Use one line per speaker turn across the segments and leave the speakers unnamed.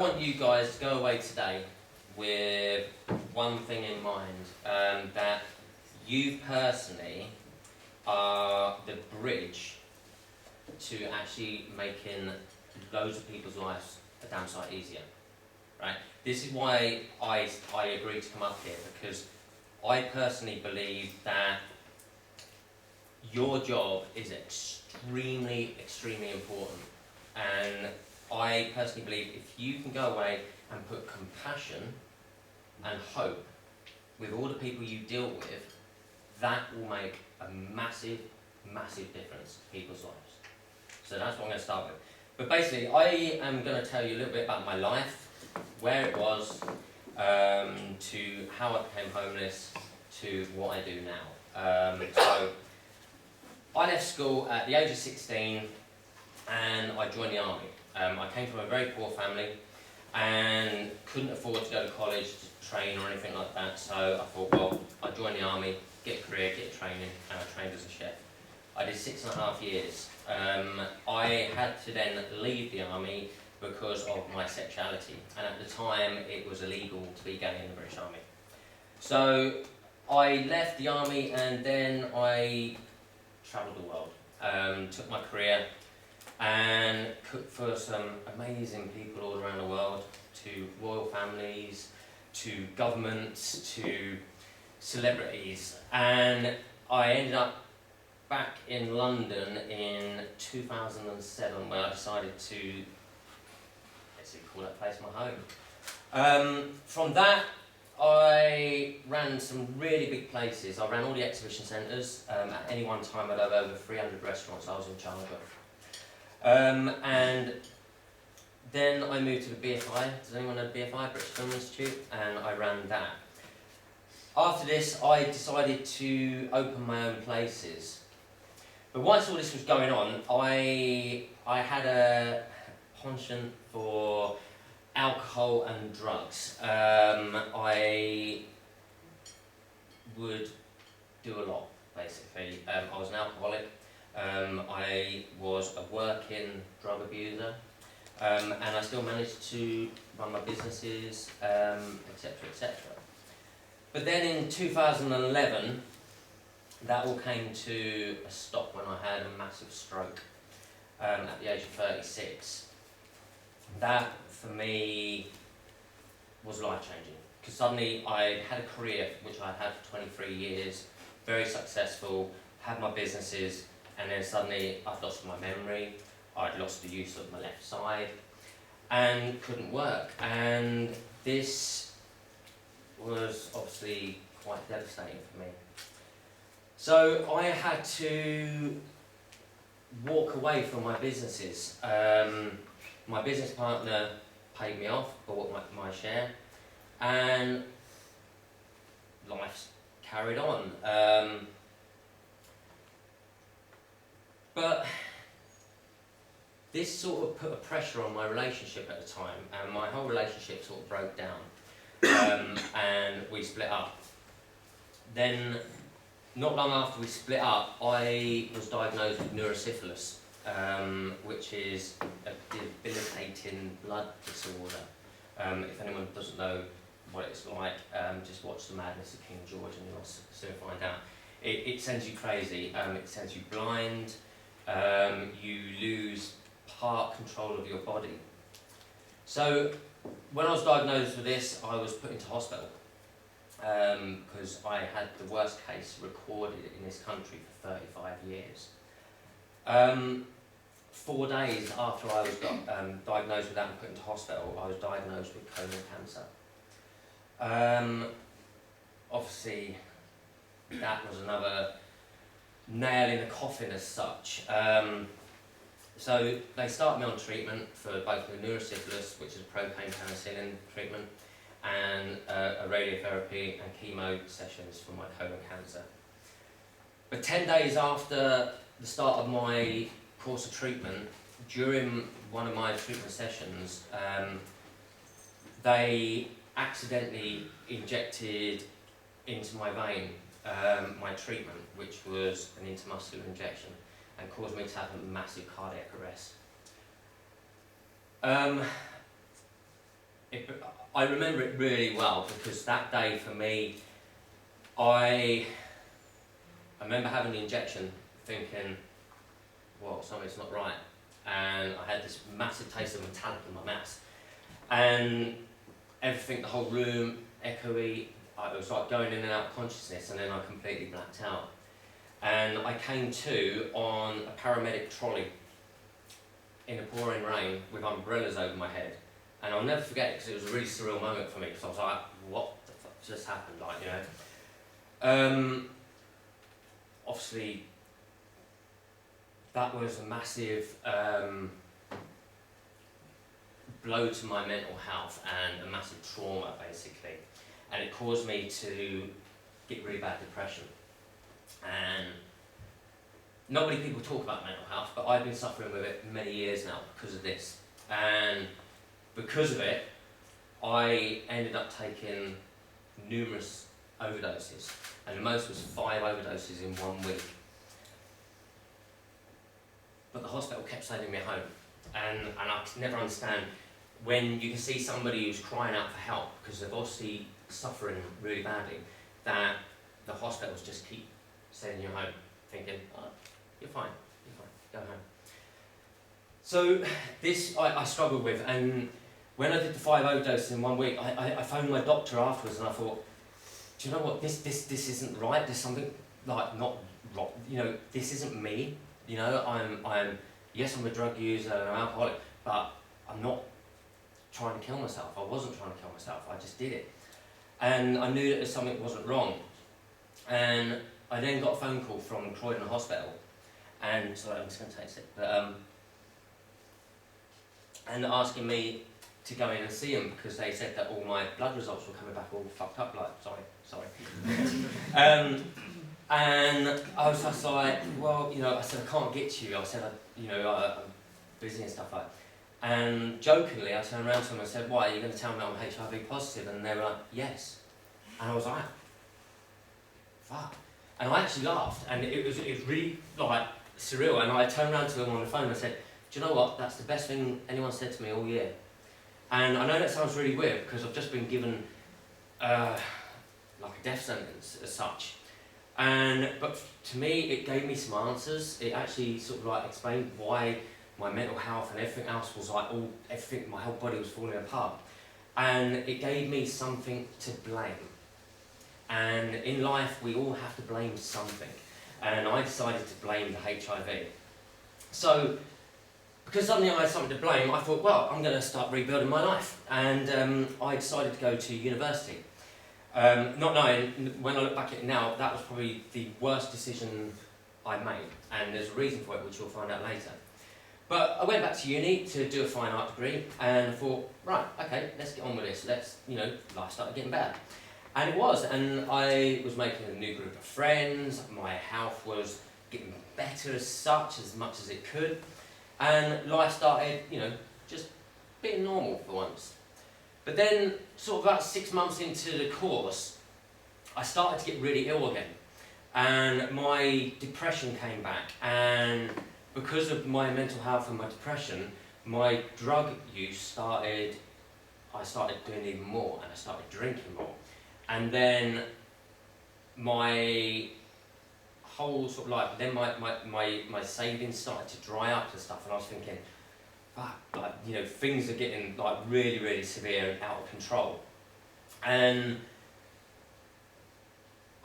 I want you guys to go away today with one thing in mind, that you personally are the bridge to actually making loads of people's lives a damn sight easier, right? This is why I agreed to come up here, because I personally believe that your job is extremely important, and I personally believe if you can go away and put compassion and hope with all the people you deal with, that will make a massive difference to people's lives. So that's what I'm going to start with. But basically, I am going to tell you a little bit about my life, where it was, to how I became homeless, to what I do now. So I left school at the age of 16 and I joined the army. I came from a very poor family and couldn't afford to go to college to train or anything like that, so I thought, well, I'd join the army, get a career, get training, and I trained as a chef. I did 6.5 years. I had to then leave the army because of my sexuality, and at the time it was illegal to be gay in the British Army. So I left the army and then I travelled the world, took my career and cooked for some amazing people all around the world, to royal families, to governments, to celebrities, and I ended up back in London in 2007 where I decided to call that place my home. From that I ran some really big places. I ran all the exhibition centres. At any one time I'd have over 300 restaurants I was in charge of. And then I moved to the BFI. Does anyone know the BFI, British Film Institute? And I ran that. After this, I decided to open my own places. But once all this was going on, I had a penchant for alcohol and drugs. I would do a lot, basically. I was an alcoholic. I was a working drug abuser, and I still managed to run my businesses, etc, etc. But then in 2011, that all came to a stop when I had a massive stroke at the age of 36. That, for me, was life-changing, because suddenly I had a career which I had for 23 years, very successful, had my businesses, and then suddenly I'd lost my memory, I'd lost the use of my left side, and couldn't work. And this was obviously quite devastating for me. So I had to walk away from my businesses. My business partner paid me off, bought my share, and life carried on. But this sort of put a pressure on my relationship at the time, and my whole relationship sort of broke down, and we split up. Then, not long after we split up, I was diagnosed with neurosyphilis, which is a debilitating blood disorder. If anyone doesn't know what it's like, just watch The Madness of King George and you'll soon find out. It sends you crazy, it sends you blind, you lose part control of your body. So when I was diagnosed with this, I was put into hospital because I had the worst case recorded in this country for 35 years. 4 days after I was diagnosed with that and put into hospital, I was diagnosed with colon cancer. Obviously, that was another nail in the coffin as such. So they started me on treatment for both the neurosyphilis, which is propane penicillin treatment, and a radiotherapy and chemo sessions for my colon cancer. But 10 days after the start of my course of treatment, during one of my treatment sessions, they accidentally injected into my vein my treatment, which was an intramuscular injection, and caused me to have a massive cardiac arrest. I remember it really well because that day for me, I remember having the injection thinking, well, something's not right. And I had this massive taste of metallic in my mouth. And everything, the whole room, echoey, it was like going in and out of consciousness, and then I completely blacked out. And I came to on a paramedic trolley in a pouring rain with umbrellas over my head. And I'll never forget it because it was a really surreal moment for me because I was like, what the fuck just happened, like, you know. Obviously, that was a massive blow to my mental health and a massive trauma, basically. And it caused me to get really bad depression. And not many people talk about mental health, but I've been suffering with it many years now because of this. And because of it, I ended up taking numerous overdoses, and the most was 5 overdoses in 1 week. But the hospital kept sending me home, and I could never understand when you can see somebody who's crying out for help because they're obviously suffering really badly, that the hospitals just keep sending you home, thinking, oh, you're fine, go home. So this I struggled with, and when I did the 5 overdoses in 1 week, I phoned my doctor afterwards and I thought, do you know what, this isn't right, there's something like not wrong, you know, this isn't me, you know, yes, I'm a drug user and I'm alcoholic, but I'm not trying to kill myself. I wasn't trying to kill myself, I just did it. And I knew that something wasn't wrong. And I then got a phone call from Croydon Hospital, and sorry, I'm just going to take a sip, but, and asking me to go in and see them because they said that all my blood results were coming back all fucked up, like, sorry. And I was just like, well, you know, I said, I can't get to you. I said, I'm busy and stuff like that. And jokingly, I turned around to them and said, why, are you going to tell me I'm HIV positive? And they were like, yes. And I was like, fuck. And I actually laughed, and it was really, like, surreal. And I turned around to them on the phone and I said, do you know what, that's the best thing anyone said to me all year. And I know that sounds really weird because I've just been given like a death sentence as such. But to me, it gave me some answers. It actually sort of like explained why my mental health and everything else was like my whole body was falling apart. And it gave me something to blame. And in life, we all have to blame something. And I decided to blame the HIV. So, because suddenly I had something to blame, I thought, well, I'm going to start rebuilding my life. And I decided to go to university. Not knowing, when I look back at it now, that was probably the worst decision I made. And there's a reason for it, which we'll find out later. But I went back to uni to do a fine art degree, and I thought, right, okay, let's get on with this. Life started getting bad. And it was, and I was making a new group of friends, my health was getting better as much as it could, and life started, just being normal for once. But then, sort of about 6 months into the course, I started to get really ill again, and my depression came back, and because of my mental health and my depression, my drug use I started doing even more, and I started drinking more. And then my whole sort of life, then my savings started to dry up and stuff, and I was thinking, fuck, like, things are getting like really, really severe and out of control. And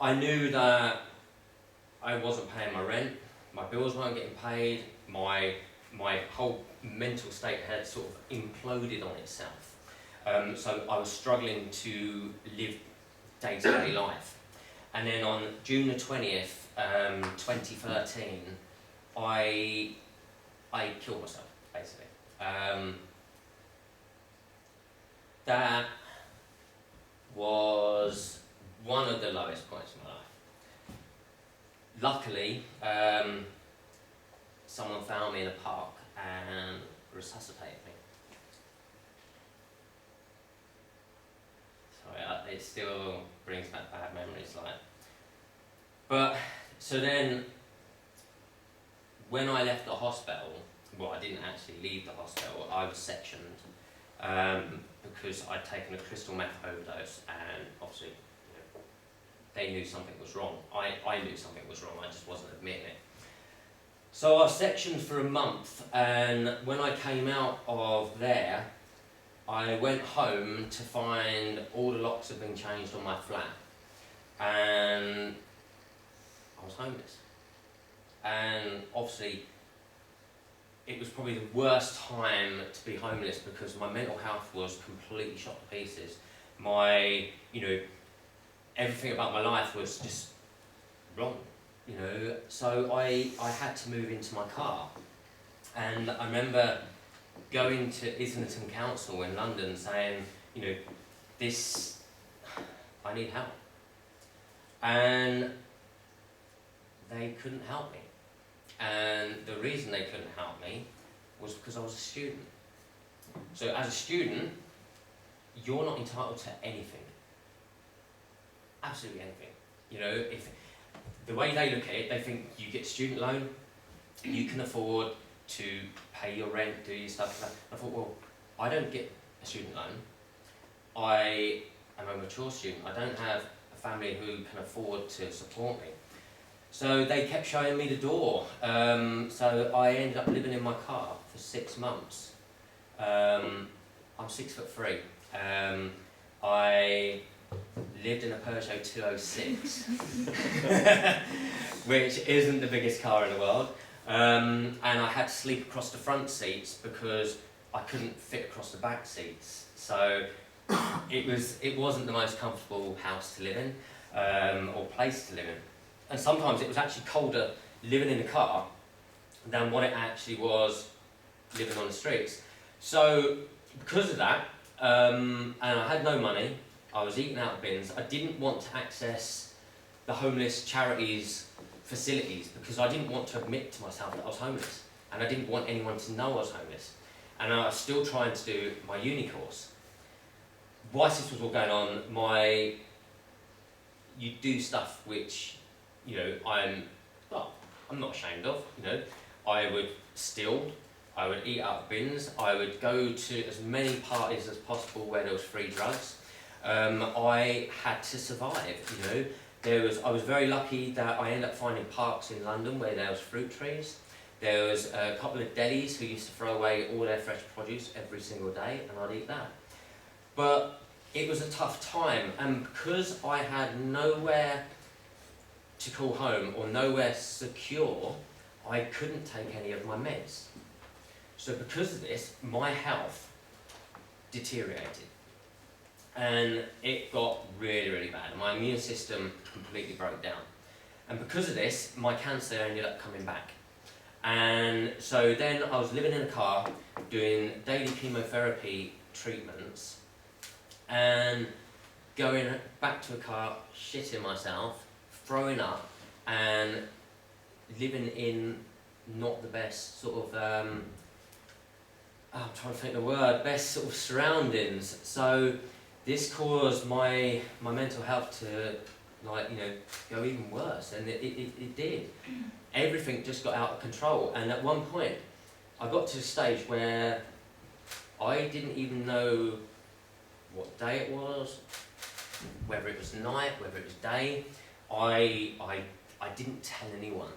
I knew that I wasn't paying my rent, my bills weren't getting paid, my whole mental state had sort of imploded on itself. So I was struggling to live day-to-day life. And then on June the 20th, 2013, I killed myself, basically. That was one of the lowest points in my life. Luckily, someone found me in a park and resuscitated me. Sorry, it still brings back bad memories, like. But, so then, when I left the hospital, well, I didn't actually leave the hospital, I was sectioned, because I'd taken a crystal meth overdose, and obviously, they knew something was wrong. I knew something was wrong, I just wasn't admitting it. So I was sectioned for a month, and when I came out of there, I went home to find all the locks had been changed on my flat, and I was homeless. And obviously, it was probably the worst time to be homeless because my mental health was completely shot to pieces. My, everything about my life was just wrong, So I had to move into my car. And I remember going to Islington Council in London saying, I need help. And they couldn't help me. And the reason they couldn't help me was because I was a student. So as a student, you're not entitled to anything. Absolutely anything. If the way they look at it, they think you get a student loan, you can afford to pay your rent, do your stuff like that. I thought, well, I don't get a student loan. I am a mature student. I don't have a family who can afford to support me. So they kept showing me the door. So I ended up living in my car for 6 months. I'm 6'3". I lived in a Peugeot 206, which isn't the biggest car in the world. And I had to sleep across the front seats because I couldn't fit across the back seats. So it wasn't the most comfortable house to live in, or place to live in. And sometimes it was actually colder living in the car than what it actually was living on the streets. So because of that, and I had no money, I was eating out of bins, I didn't want to access the homeless charities facilities because I didn't want to admit to myself that I was homeless, and I didn't want anyone to know I was homeless. And I was still trying to do my uni course. Whilst this was all going on, you do stuff which, I'm not ashamed of, I would steal, I would eat out of bins, I would go to as many parties as possible where there was free drugs. I had to survive, I was very lucky that I ended up finding parks in London where there was fruit trees. There was a couple of delis who used to throw away all their fresh produce every single day, and I'd eat that. But it was a tough time, and because I had nowhere to call home or nowhere secure, I couldn't take any of my meds. So because of this, my health deteriorated. And it got really, really bad. My immune system completely broke down. And because of this, my cancer ended up coming back. And so then I was living in a car, doing daily chemotherapy treatments, and going back to a car, shitting myself, throwing up, and living in not the best sort of, I'm trying to think the word, best sort of surroundings. So this caused my mental health to go even worse, and it did. Everything just got out of control, and at one point I got to a stage where I didn't even know what day it was, whether it was night, whether it was day. I didn't tell anyone,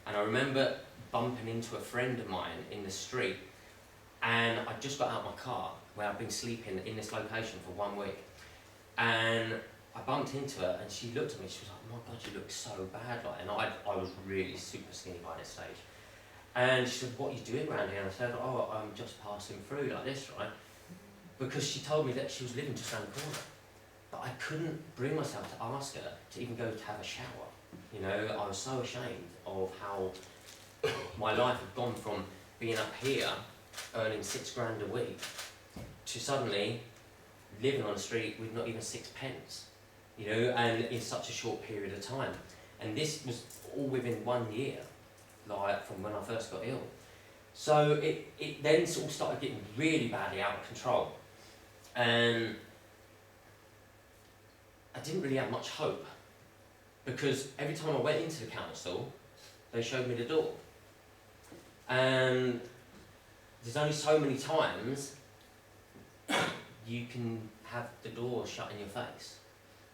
and I remember bumping into a friend of mine in the street, and I just got out of my car where I'd been sleeping in this location for 1 week, and I bumped into her, and she looked at me, she was like, "Oh my God, you look so bad," and I was really super skinny by this stage, and she said, "What are you doing around here?" And I said, "Oh, I'm just passing through like this, right?" Because she told me that she was living just around the corner, but I couldn't bring myself to ask her to even go to have a shower. I was so ashamed of how my life had gone from being up here, earning £6 a week, to suddenly living on the street with not even 6 pence, and in such a short period of time. And this was all within 1 year, from when I first got ill. So it then sort of started getting really badly out of control. And I didn't really have much hope, because every time I went into the council, they showed me the door. And there's only so many times you can have the door shut in your face.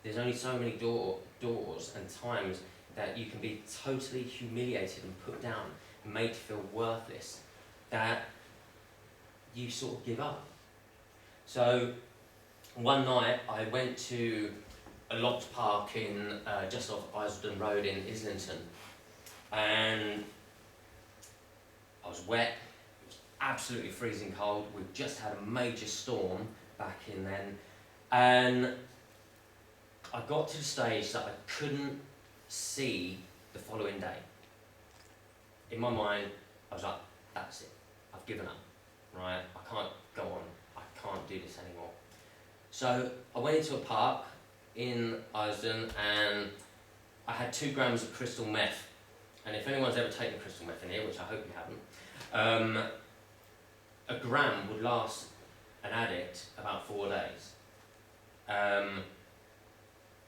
There's only so many doors and times that you can be totally humiliated and put down and made to feel worthless, that you sort of give up. So one night I went to a locked park in just off Isledon Road in Islington, and I was wet. It was absolutely freezing cold. We'd just had a major storm back in then, and I got to the stage that I couldn't see the following day. In my mind, I was like, that's it, I've given up, right? I can't go on, I can't do this anymore. So I went into a park in Isledon and I had 2 grams of crystal meth. And if anyone's ever taken crystal meth in here, which I hope you haven't, a gram would last an addict about 4 days.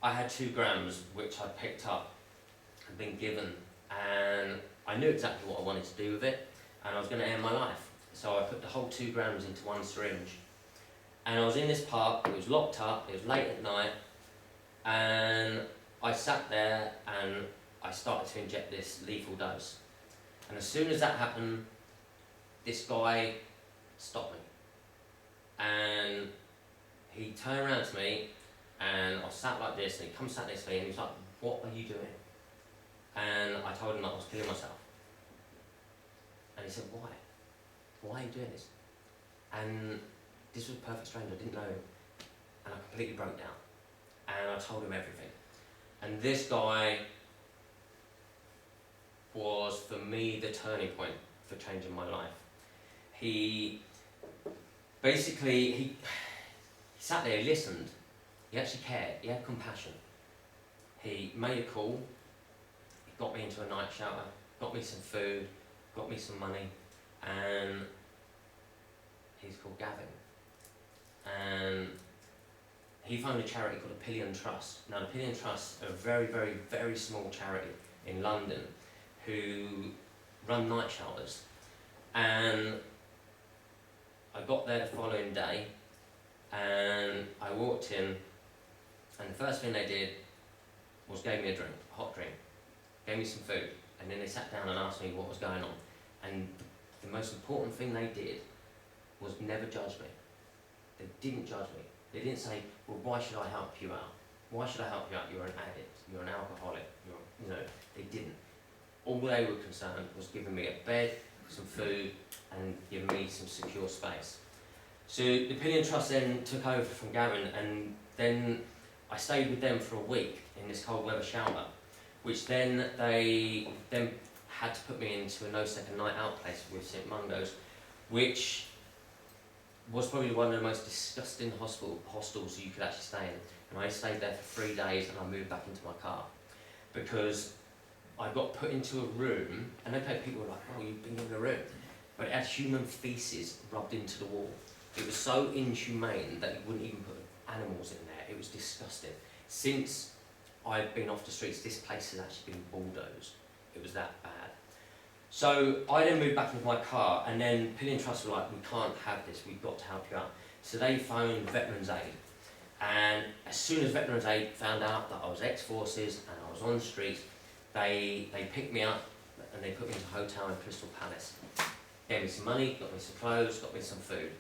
I had 2 grams which I picked up and been given, and I knew exactly what I wanted to do with it, and I was going to end my life. So I put the whole 2 grams into 1 syringe. And I was in this park, it was locked up, it was late at night, and I sat there and I started to inject this lethal dose. And as soon as that happened, this guy stopped me. And he turned around to me, and I was sat like this, and he comes sat next to me, and he was like, what are you doing? And I told him that I was killing myself. And he said, why? Why are you doing this? And this was a perfect stranger, I didn't know him. And I completely broke down. And I told him everything. And this guy was, for me, the turning point for changing my life. He sat there, he listened, he actually cared, he had compassion. He made a call, he got me into a night shelter, got me some food, got me some money, and he's called Gavin. And he founded a charity called the Pillion Trust. Now the Pillion Trust are a very, very, very small charity in London who run night shelters. And I got there the following day, and I walked in, and the first thing they did was gave me a drink, a hot drink, gave me some food, and then they sat down and asked me what was going on. And the most important thing they did was never judge me. They didn't judge me. They didn't say, well, why should I help you out? Why should I help you out? You're an addict, you're an alcoholic, they didn't. All they were concerned was giving me a bed, some food, and giving me some secure space. So the Pillion Trust then took over from Gavin, and then I stayed with them for a week in this cold weather shelter, which then they had to put me into a no second night out place with St Mungo's, which was probably one of the most disgusting hostels you could actually stay in. And I stayed there for 3 days, and I moved back into my car because I got put into a room, and okay, people were like, oh, you've been in a room, but it had human feces rubbed into the wall. It was so inhumane that you wouldn't even put animals in there. It was disgusting. Since I've been off the streets, this place has actually been bulldozed. It was that bad. So I then moved back into my car, and then Pillion Trust were like, we can't have this, we've got to help you out. So they phoned Veterans Aid, and as soon as Veterans Aid found out that I was ex-forces and I was on the streets, they picked me up and they put me into a hotel in Crystal Palace. Gave me some money, got me some clothes, got me some food.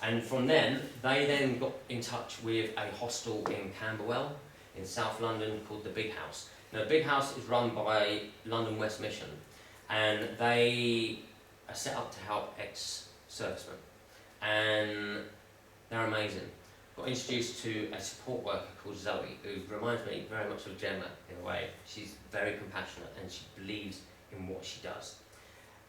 And from then, they then got in touch with a hostel in Camberwell in South London called the Big House. Now the Big House is run by London West Mission, and they are set up to help ex-servicemen. And they're amazing. Got introduced to a support worker called Zoe, who reminds me very much of Gemma in a way. She's very compassionate and she believes in what she does.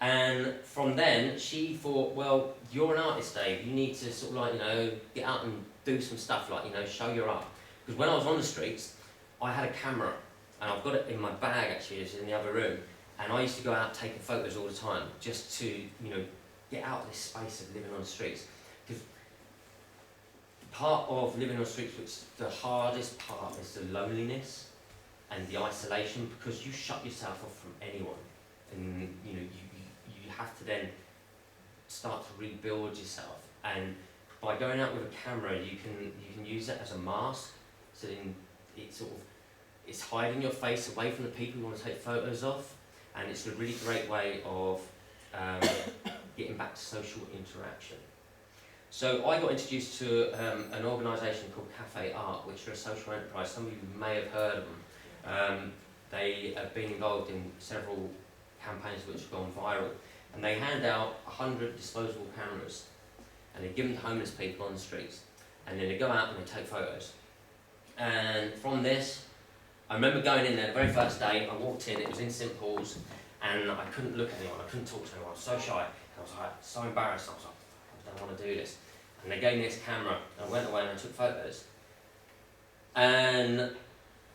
And from then, she thought, well, you're an artist, Dave. You need to sort of like, get out and do some stuff, like, show your art. Because when I was on the streets, I had a camera, and I've got it in my bag actually, it's in the other room. And I used to go out taking photos all the time, just to, get out of this space of living on the streets. Because part of living on the streets, which the hardest part is the loneliness and the isolation, because you shut yourself off from anyone. And, you have to then start to rebuild yourself. And by going out with a camera, you can use it as a mask, so then it's hiding your face away from the people you want to take photos of, and it's a really great way of getting back to social interaction. So I got introduced to an organisation called Cafe Art, which are a social enterprise. Some of you may have heard of them. They have been involved in several campaigns which have gone viral, and they hand out 100 disposable cameras, and they give them to homeless people on the streets, and then they go out and they take photos. And from this, I remember going in there the very first day. I walked in, it was in St Paul's, and I couldn't look at anyone, I couldn't talk to anyone, I was so shy, I was like so embarrassed. I was like, I don't want to do this. And they gave me this camera, and I went away and I took photos, and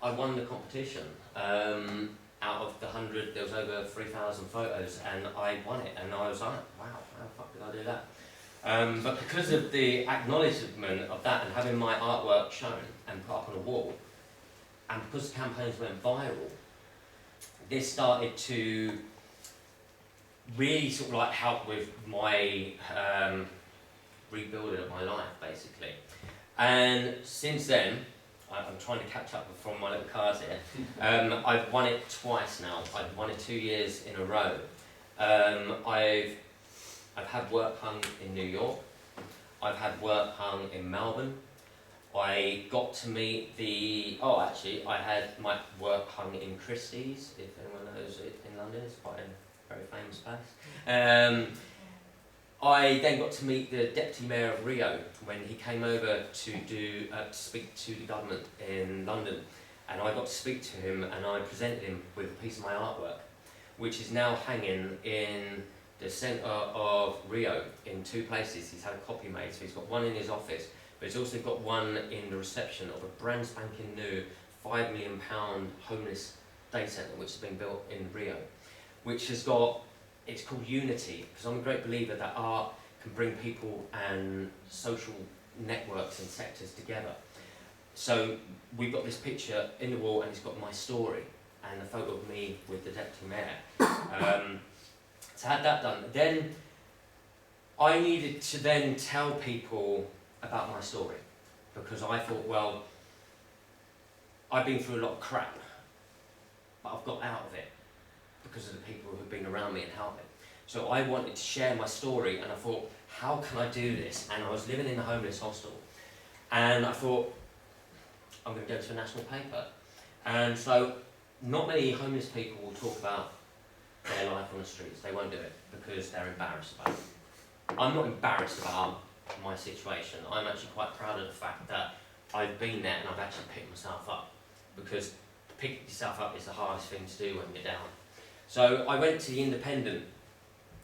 I won the competition. Out of the 100, there was over 3,000 photos, and I won it, and I was like, wow, how the fuck did I do that? But because of the acknowledgement of that and having my artwork shown and put up on a wall, and because the campaigns went viral, this started to really sort of like help with my rebuilding of my life, basically. And since then, I'm trying to catch up from my little cards here. I've won it twice now. I've won it 2 years in a row. I've had work hung in New York. I've had work hung in Melbourne. I got to meet I had my work hung in Christie's, if anyone knows it in London. It's quite a very famous place. I then got to meet the Deputy Mayor of Rio when he came over to speak to the government in London, and I got to speak to him, and I presented him with a piece of my artwork, which is now hanging in the centre of Rio in 2 places. He's had a copy made, so he's got one in his office, but he's also got one in the reception of a brand spanking new £5 million homeless day centre which has been built in Rio, which has got, it's called Unity, because I'm a great believer that art can bring people and social networks and sectors together. So we've got this picture in the wall, and it's got my story and a photo of me with the Deputy Mayor. So I had that done. Then I needed to then tell people about my story, because I thought, well, I've been through a lot of crap, but I've got out of it because of the people who've been around me and helped me. So I wanted to share my story, and I thought, how can I do this? And I was living in a homeless hostel, and I thought, I'm going to go to a national paper. And so not many homeless people will talk about their life on the streets. They won't do it because they're embarrassed about it. I'm not embarrassed about my situation. I'm actually quite proud of the fact that I've been there and I've actually picked myself up, because picking yourself up is the hardest thing to do when you're down. So I went to the Independent,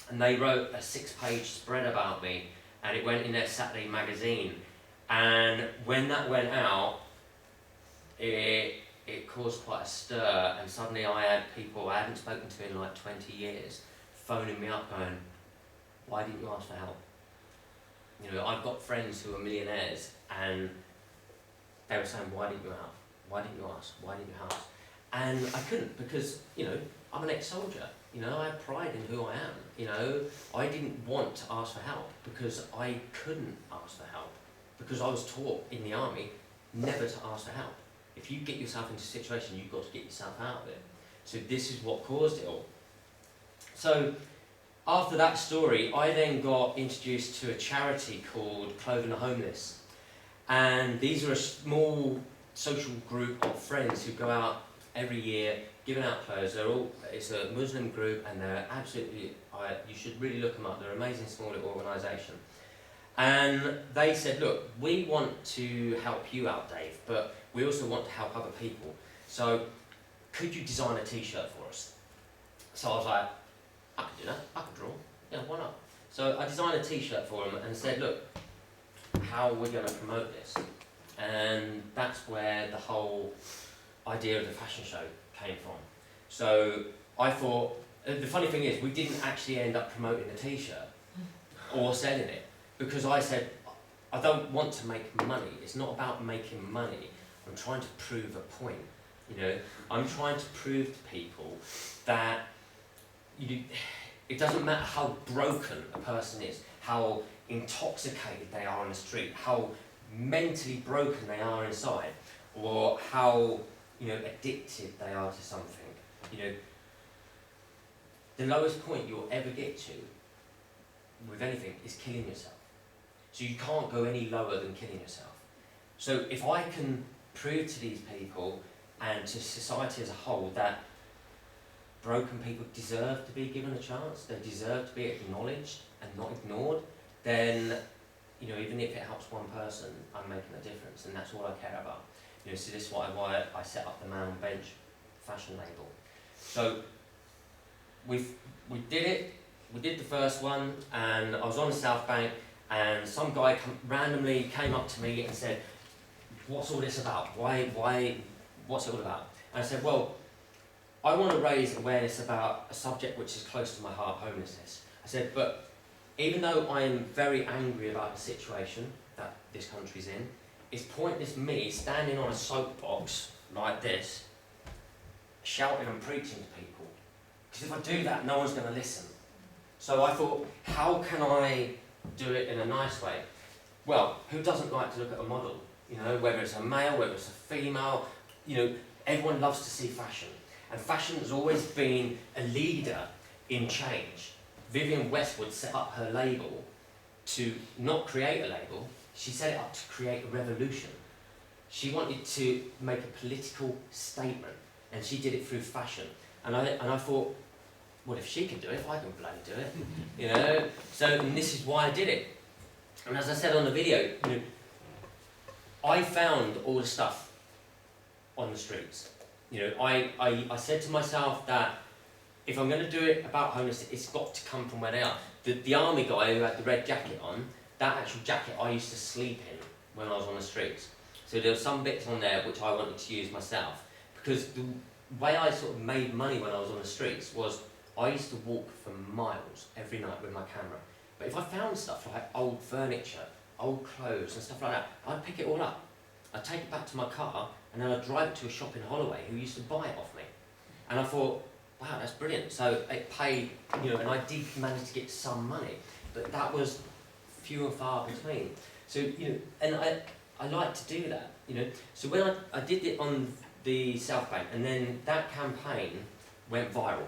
and they wrote a 6-page spread about me, and it went in their Saturday magazine. And when that went out, it caused quite a stir, and suddenly I had people I hadn't spoken to in like 20 years phoning me up going, why didn't you ask for help? You know, I've got friends who are millionaires, and they were saying, why didn't you help? Why didn't you ask? Why didn't you help? And I couldn't, because, you know, I'm an ex-soldier. You know, I have pride in who I am. You know, I didn't want to ask for help because I couldn't ask for help, because I was taught in the army never to ask for help. If you get yourself into a situation, you've got to get yourself out of it. So this is what caused it all. So after that story, I then got introduced to a charity called Clothing the Homeless. And these are a small social group of friends who go out every year giving out clothes. It's a Muslim group, and they're absolutely, you should really look them up. They're an amazing small little organisation. And they said, look, we want to help you out, Dave, but we also want to help other people. So could you design a t-shirt for us? So I was like, I could do that, I could draw, yeah, why not? So I designed a t-shirt for them and said, look, how are we going to promote this? And that's where the whole idea of the fashion show came from. So I thought, the funny thing is, we didn't actually end up promoting the t-shirt or selling it, because I said, I don't want to make money. It's not about making money. I'm trying to prove a point. You know, I'm trying to prove to people that it doesn't matter how broken a person is, how intoxicated they are on the street, how mentally broken they are inside, or how, you know, addicted they are to something. You know, the lowest point you'll ever get to with anything is killing yourself. So you can't go any lower than killing yourself. So if I can prove to these people and to society as a whole that broken people deserve to be given a chance, they deserve to be acknowledged and not ignored, then, you know, even if it helps one person, I'm making a difference, and that's all I care about. You know, so this is why I set up the Man on Bench fashion label. So we did it. We did the first one, and I was on the South Bank, and some guy randomly came up to me and said, "What's all this about? Why? What's it all about?" And I said, "Well, I want to raise awareness about a subject which is close to my heart, homelessness." I said, "But even though I am very angry about the situation that this country's in, it's pointless me standing on a soapbox like this, shouting and preaching to people. Because if I do that, no one's going to listen." So I thought, how can I do it in a nice way? Well, who doesn't like to look at a model? You know, whether it's a male, whether it's a female, you know, everyone loves to see fashion. And fashion has always been a leader in change. Vivienne Westwood set up her label to not create a label, she set it up to create a revolution. She wanted to make a political statement, and she did it through fashion. And I thought, well, if she can do it, I can bloody do it, you know. So, and this is why I did it. And as I said on the video, you know, I found all the stuff on the streets. You know, I said to myself that if I'm going to do it about homelessness, it's got to come from where they are. The army guy who had the red jacket on, that actual jacket I used to sleep in when I was on the streets. So there were some bits on there which I wanted to use myself, because the way I sort of made money when I was on the streets was I used to walk for miles every night with my camera. But if I found stuff like old furniture, old clothes and stuff like that, I'd pick it all up. I'd take it back to my car, and then I'd drive it to a shop in Holloway who used to buy it off me. And I thought, wow, that's brilliant. So it paid, you know, and I did manage to get some money, but that was few and far between. So, you know, and I like to do that, you know. So when I did it on the South Bank, and then that campaign went viral.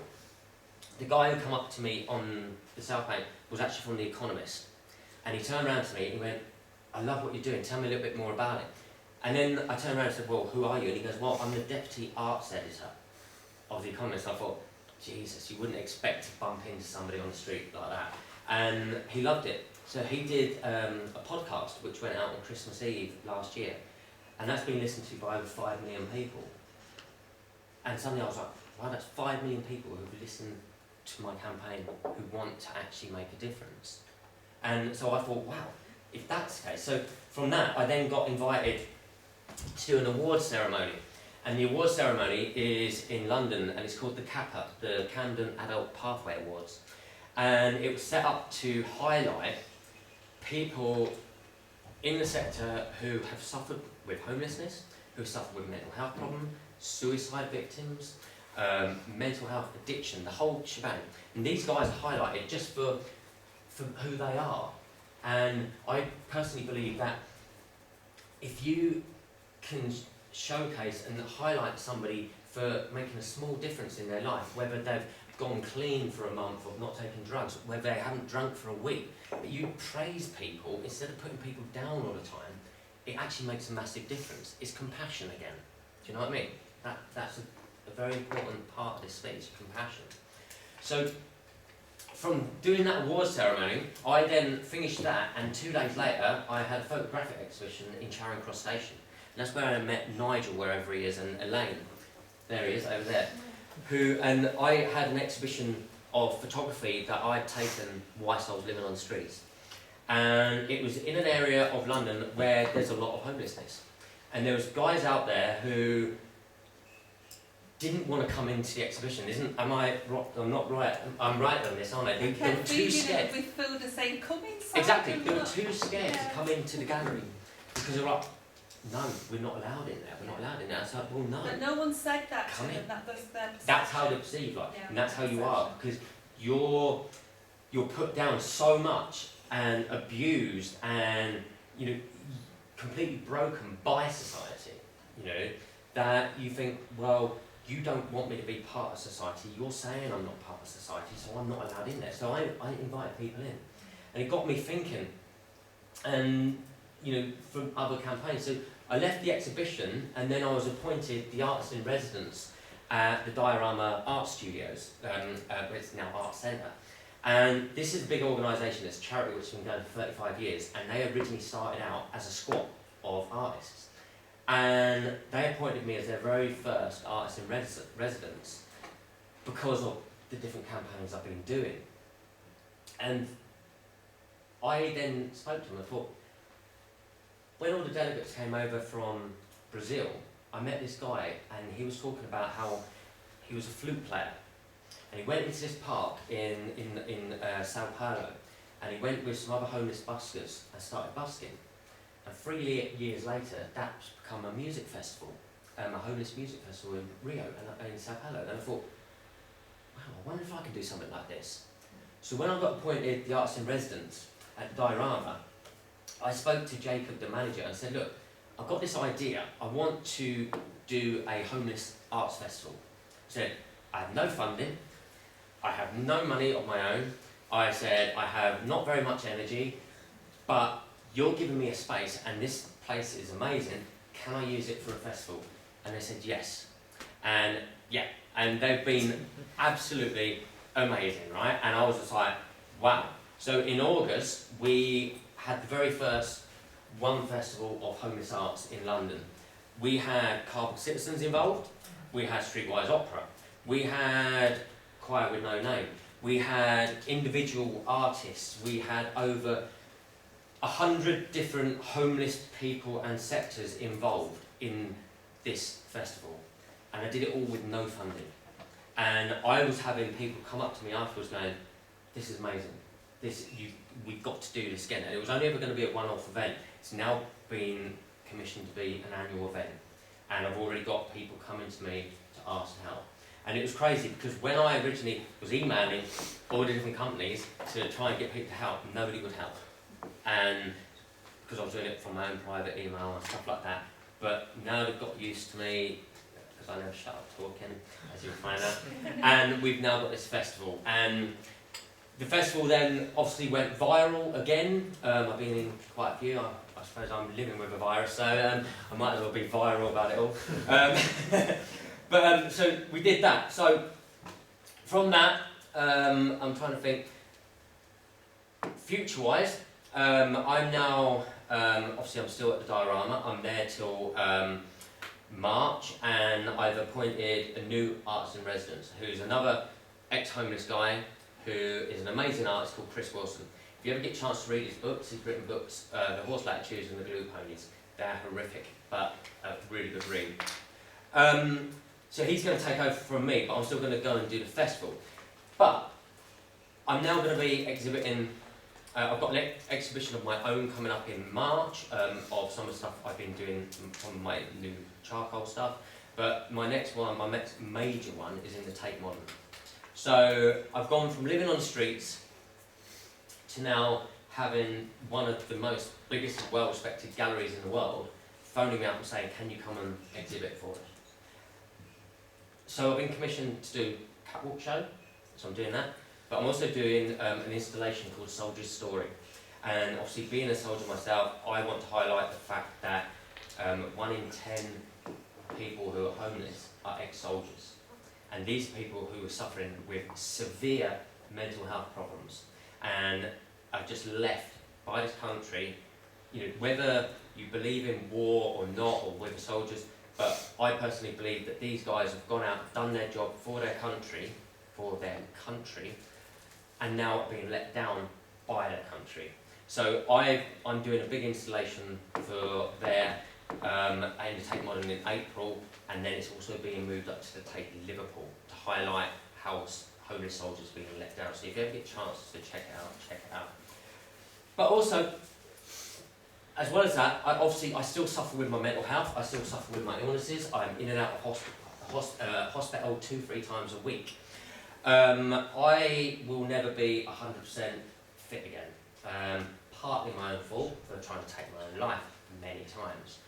The guy who came up to me on the South Bank was actually from The Economist, and he turned around to me and he went, "I love what you're doing, tell me a little bit more about it." And then I turned around and said, "Well, who are you?" And he goes, "Well, I'm the deputy arts editor of The Economist." I thought, Jesus, you wouldn't expect to bump into somebody on the street like that. And he loved it. So he did a podcast which went out on Christmas Eve last year, and that's been listened to by over 5 million people. And suddenly I was like, wow, that's 5 million people who've listened to my campaign, who want to actually make a difference. And so I thought, wow, if that's the case. So from that, I then got invited to an awards ceremony. And the awards ceremony is in London, and it's called the CAPA, the Camden Adult Pathway Awards. And it was set up to highlight people in the sector who have suffered with homelessness, who have suffered with mental health problems, suicide victims, mental health addiction, the whole shebang. And these guys are highlighted just for who they are. And I personally believe that if you can showcase and highlight somebody for making a small difference in their life, whether they've gone clean for a month or not taking drugs, whether they haven't drunk for a week, but you praise people instead of putting people down all the time, it actually makes a massive difference. It's compassion again. Do you know what I mean? That's a very important part of this speech, compassion. So from doing that awards ceremony, I then finished that, and 2 days later I had a photographic exhibition in Charing Cross Station. And that's where I met Nigel, wherever he is, and Elaine, there he is, over there. And I had an exhibition of photography that I'd taken whilst I was living on the streets. And it was in an area of London where there's a lot of homelessness. And there was guys out there who didn't want to come into the exhibition. I'm not right. I'm right on this, aren't I? They were too scared.
We feel the same coming.
Exactly. They were too scared to come into the gallery because they're like, no, we're not allowed in there. We're not allowed in there. It's like, well, no.
But no one said that
Come
to them.
in.
That was their perception.
That's how they perceive, like,
Yeah,
and that's how you are,
perception.
because you're put down so much and abused and, you know, completely broken by society, you know, that you think, well, you don't want me to be part of society, you're saying I'm not part of society, so I'm not allowed in there. So I invited people in. And it got me thinking, and, you know, from other campaigns. So I left the exhibition, and then I was appointed the artist in residence at the Diorama Art Studios, it's now Art Centre. And this is a big organisation, it's a charity which has been going for 35 years, and they originally started out as a squad of artists. And they appointed me as their very first artist in residence because of the different campaigns I've been doing. And I then spoke to them and thought, when all the delegates came over from Brazil, I met this guy and he was talking about how he was a flute player. And he went into this park in Sao Paulo, and he went with some other homeless buskers and started busking. And 3 years later, that's become a music festival, a homeless music festival in Rio and in Sao Paulo. And I thought, wow, I wonder if I can do something like this. So when I got appointed the artist in residence at Diorama, I spoke to Jacob, the manager, and said, look, I've got this idea. I want to do a homeless arts festival. I said, I have no funding. I have no money of my own. I said, I have not very much energy, but you're giving me a space and this place is amazing. Can I use it for a festival? And they said yes. And yeah, and they've been absolutely amazing, right? And I was just like, wow. So in August, we had the very first one festival of homeless arts in London. We had Cardboard Citizens involved. We had Streetwise Opera. We had Choir with No Name. We had individual artists. We had over 100 different homeless people and sectors involved in this festival. And I did it all with no funding. And I was having people come up to me afterwards going, this is amazing. We've got to do this again. And it was only ever going to be a one-off event. It's now been commissioned to be an annual event. And I've already got people coming to me to ask help. And it was crazy because when I originally was emailing all the different companies to try and get people to help, nobody would help. And because I was doing it from my own private email and stuff like that. But now they've got used to me, because I never shut up talking, as you'll find out. And we've now got this festival. And the festival then obviously went viral again. I've been in quite a few. I suppose I'm living with a virus, so I might as well be viral about it all. But so we did that. So from that, I'm trying to think. Future-wise, I'm now obviously I'm still at the Diorama. I'm there till March, and I've appointed a new artist in residence, who's another ex-homeless guy who is an amazing artist called Chris Wilson. If you ever get a chance to read his books, he's written books, The Horse Latitudes and The Glue Ponies. They're horrific, but a really good read. So he's going to take over from me, but I'm still going to go and do the festival. But I'm now going to be exhibiting, I've got an exhibition of my own coming up in March, of some of the stuff I've been doing from my new charcoal stuff. But my next one, my next major one, is in the Tate Modern. So I've gone from living on the streets to now having one of the most biggest, well-respected galleries in the world phoning me up and saying, can you come and exhibit for us? So I've been commissioned to do a catwalk show, so I'm doing that. But I'm also doing an installation called Soldier's Story. And obviously being a soldier myself, I want to highlight the fact that 1 in 10 people who are homeless are ex-soldiers. And these people who are suffering with severe mental health problems and are just left by this country, you know, whether you believe in war or not, or whether soldiers, but I personally believe that these guys have gone out, done their job for their country, and now are being let down by their country. So I'm doing a big installation for their in the Tate Modern in April, and then it's also being moved up to the Tate in Liverpool to highlight how homeless soldiers are being let down. So if you ever get a chance to check it out. But also, as well as that, I still suffer with my mental health. I still suffer with my illnesses. I'm in and out of hospital 2-3 times a week. I will never be 100% fit again. partly my own fault for trying to take my own life many times.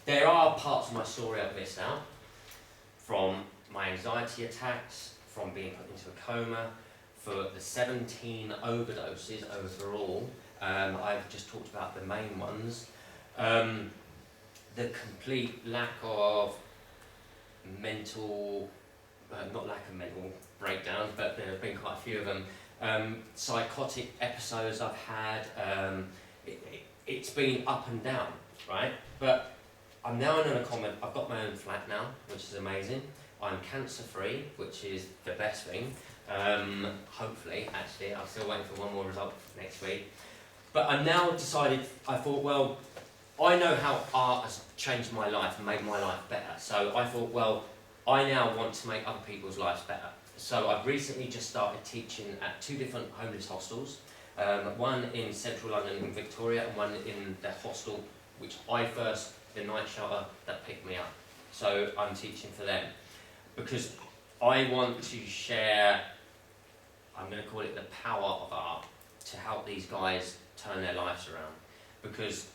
There are parts of my story I've missed out, from my anxiety attacks, from being put into a coma, for the 17 overdoses overall. I've just talked about the main ones. The complete lack of mental, not lack of mental breakdowns, but there have been quite a few of them. Psychotic episodes I've had. It's been up and down, right? But I'm now in an accommodation. I've got my own flat now, which is amazing. I'm cancer free, which is the best thing. Hopefully, actually, I'm still waiting for one more result next week. But I'm now decided, I thought, well, I know how art has changed my life and made my life better. So I thought, well, I now want to make other people's lives better. So I've recently just started teaching at 2 different homeless hostels. One in central London in Victoria, and one in the hostel which the night shelter that picked me up. So I'm teaching for them because I want to share, I'm going to call it the power of art, to help these guys turn their lives around. Because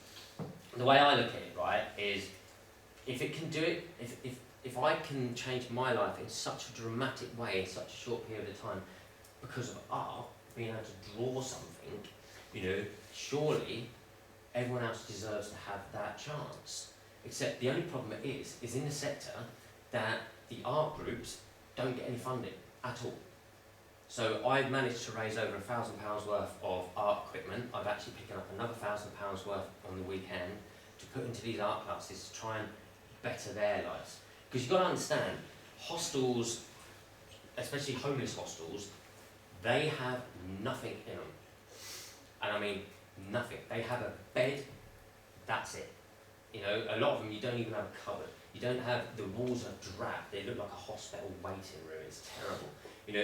the way I look at it, right, is if it can do it, if I can change my life in such a dramatic way in such a short period of time because of art, being able to draw something, surely everyone else deserves to have that chance. Except the only problem is in the sector that the art groups don't get any funding at all. So I've managed to raise over £1,000 worth of art equipment. I've actually picked up another £1,000 worth on the weekend to put into these art classes to try and better their lives. Because you've got to understand, hostels, especially homeless hostels, they have nothing in them. And I mean nothing. They have a bed, that's it. A lot of them you don't even have a cupboard. You don't have, the walls are drab. They look like a hospital waiting room. It's terrible.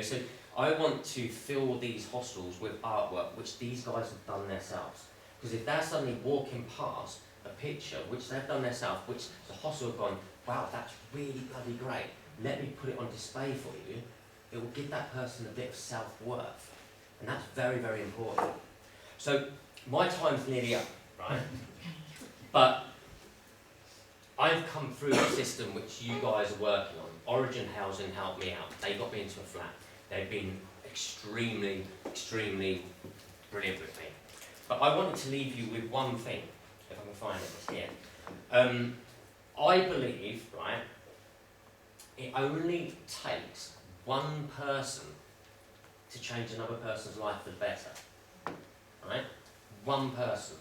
So I want to fill these hostels with artwork which these guys have done themselves. Because if they're suddenly walking past a picture which they've done themselves, which the hostel have gone, wow, that's really bloody great, let me put it on display for you, it will give that person a bit of self-worth. And that's very, very important. So my time's nearly up, right? But I've come through a system which you guys are working on. Origin Housing helped me out. They got me into a flat. They've been extremely, extremely brilliant with me. But I wanted to leave you with one thing, if I can find it, it's here. I believe, right, it only takes one person to change another person's life for the better. Right? One person.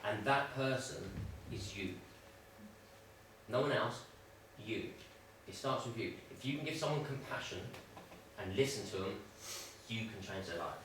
And that person is you. No one else, you. It starts with you. If you can give someone compassion and listen to them, you can change their life.